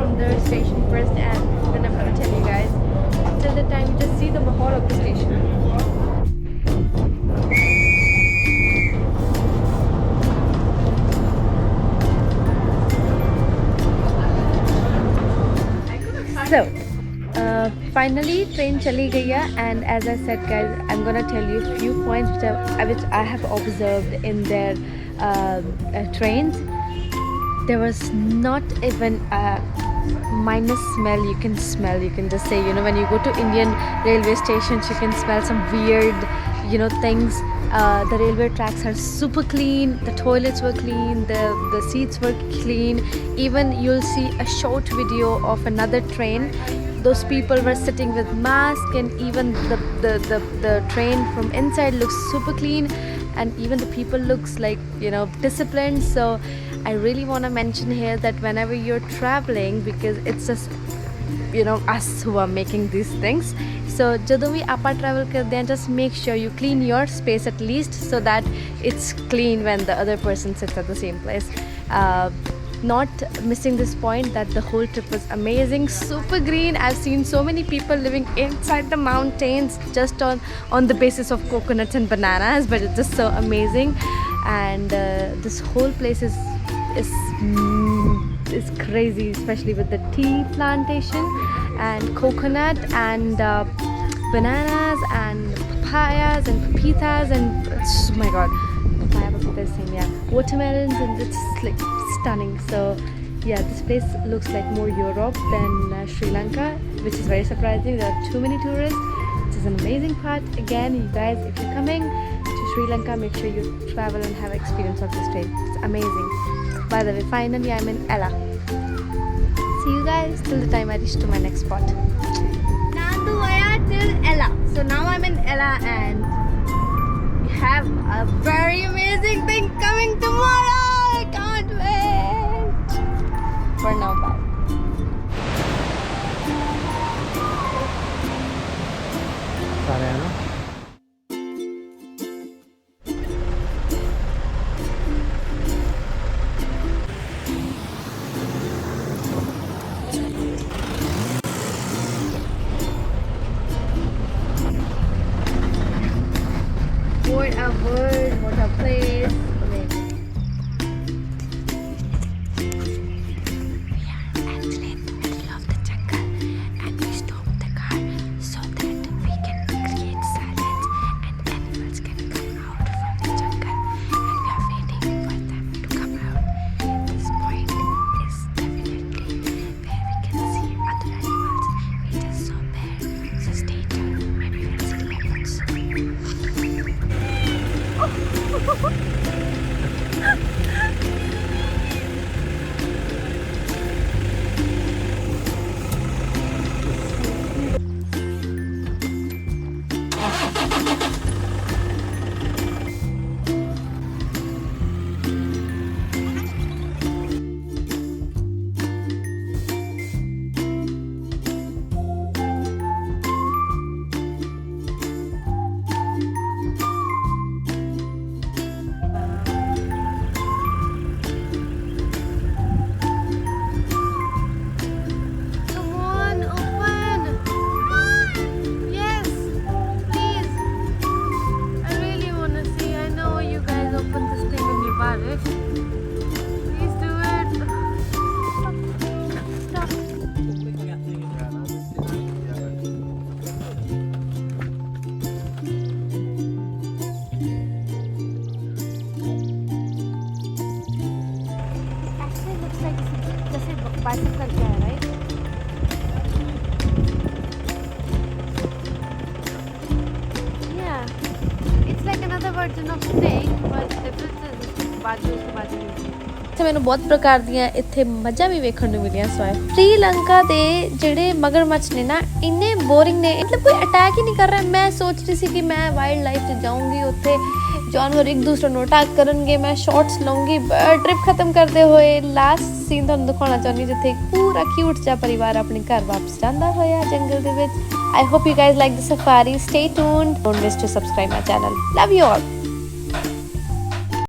from the station first, and then I'm gonna tell you guys. Till the time, just see the mahal of the station. So, finally train chali gayi hai, and as I said guys, I'm gonna tell you a few points which I have observed in their trains. There was not even a minus smell you can smell. You can just say, you know, when you go to Indian railway stations, you can smell some weird, you know, things. The railway tracks are super clean, the toilets were clean, the seats were clean. Even you'll see a short video of another train. Those people were sitting with masks, and even the train from inside looks super clean, and even the people looks like, you know, disciplined. So I really want to mention here that whenever you're traveling, because it's just, you know, us who are making these things, so ਜਦੋਂ ਵੀ ਆਪਾਂ travel ਕਰਦੇ ਹਾਂ, just make sure you clean your space at least, so that it's clean when the other person sits at the same place. Not missing this point that the whole trip was amazing, super green. I've seen so many people living inside the mountains just on the basis of coconuts and bananas, but it's just so amazing. And this whole place is crazy, especially with the tea plantation and coconut and bananas and papayas and papitas and oh my god, papaya, papita, same, yeah, watermelons, and it's like stunning. So yeah, this place looks like more Europe than Sri Lanka, which is very surprising. There are too many tourists, which is an amazing part. Again, you guys, if you're coming to Sri Lanka, make sure you travel and have experience of this train. It's amazing. By the way, finally I'm in Ella. See you guys till the time I reach to my next spot. Nanu Oya till Ella. So now I'm in Ella, and we have a very amazing thing coming tomorrow. I can't wait. For now, bye. What a word, what a place. Amazing. We are actually in the middle of the jungle, and we stopped the car so that we can create silence and animals can come out from the jungle, and we are waiting for them to come out. This point is definitely where we can see other animals. We just saw bear, so stay tuned. Maybe we'll see leopards. bicycle there, right? Yeah, it's like another version of snake, but difference is बाजू से बाजू ਇੱਥੇ ਮੈਨੂੰ ਬਹੁਤ ਪ੍ਰਕਾਰ ਦੀਆਂ ਇੱਥੇ ਮੱਝਾਂ ਵੀ ਵੇਖਣ ਨੂੰ ਮਿਲੀਆਂ। ਸੋ ਸ੍ਰੀ ਲੰਕਾ ਦੇ ਜਿਹੜੇ ਮਗਰਮੱਛ ਨੇ ਨਾ ਇੰਨੇ ਬੋਰਿੰਗ ਨੇ, ਮਤਲਬ ਕੋਈ ਅਟੈਕ ਹੀ ਨਹੀਂ ਕਰ ਰਿਹਾ। ਮੈਂ ਸੋਚ ਰਹੀ ਸੀ ਕਿ ਮੈਂ ਵਾਈਲਡ ਲਾਈਫ 'ਚ ਜਾਊਂਗੀ, ਉੱਥੇ ਜਾਨਵਰ ਇੱਕ ਦੂਸਰੇ ਨੂੰ ਅਟੈਕ ਕਰਨਗੇ, ਮੈਂ ਸ਼ਾਰਟਸ ਲਊਂਗੀ। ਟ੍ਰਿਪ ਖਤਮ ਕਰਦੇ ਹੋਏ ਲਾਸਟ ਸੀਨ ਤੁਹਾਨੂੰ ਦਿਖਾਉਣਾ ਚਾਹੁੰਦੀ ਜਿੱਥੇ ਇੱਕ ਪੂਰਾ ਕਿਊਟ ਜਿਹਾ ਪਰਿਵਾਰ ਆਪਣੇ ਘਰ ਵਾਪਸ ਜਾਂਦਾ ਹੋਇਆ ਜੰਗਲ ਦੇ ਵਿੱਚ। I hope you guys like the safari. Stay tuned. Don't miss to subscribe my channel. Love you all.